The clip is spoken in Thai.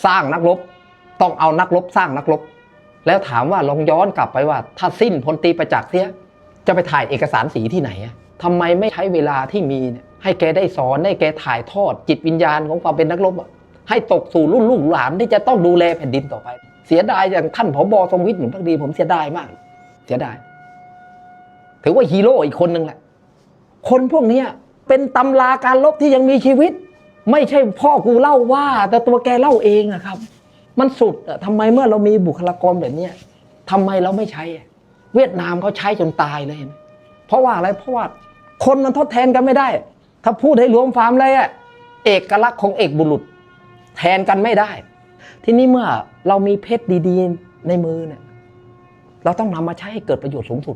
สร้างนักรบต้องเอานักรบสร้างนักรบแล้วถามว่าลองย้อนกลับไปว่าถ้าสิ้นพลตรีประจักษ์เสียจะไปถ่ายเอกสารสีที่ไหนทำไมไม่ใช้เวลาที่มีให้แกได้สอนให้แกถ่ายทอดจิตวิญญาณของความเป็นนักรบให้ตกสู่รุ่นลูกหลานที่จะต้องดูแลแผ่นดินต่อไปเสียดายอย่างท่านผบ.ทรงวิทย์หนุนภักดีผมเสียดายมากเสียดายถือว่าฮีโร่อีกคนนึงแหละคนพวกนี้เป็นตำราการรบที่ยังมีชีวิตไม่ใช่พ่อกูเล่าว่าแต่ตัวแกเล่าเองนะครับมันสุดทำไมเมื่อเรามีบุคลากรแบบนี้ทำไมเราไม่ใช้เวียดนามเขาใช้จนตายเลยเห็นไหมเพราะว่าอะไรเพราะว่าคนมันทดแทนกันไม่ได้ถ้าพูดให้รวมฟาร์มเลยเอกลักษณ์ของเอกบุรุษแทนกันไม่ได้ทีนี้เมื่อเรามีเพชรดีๆในมือเนี่ยเราต้องนำมาใช้ให้เกิดประโยชน์สูงสุด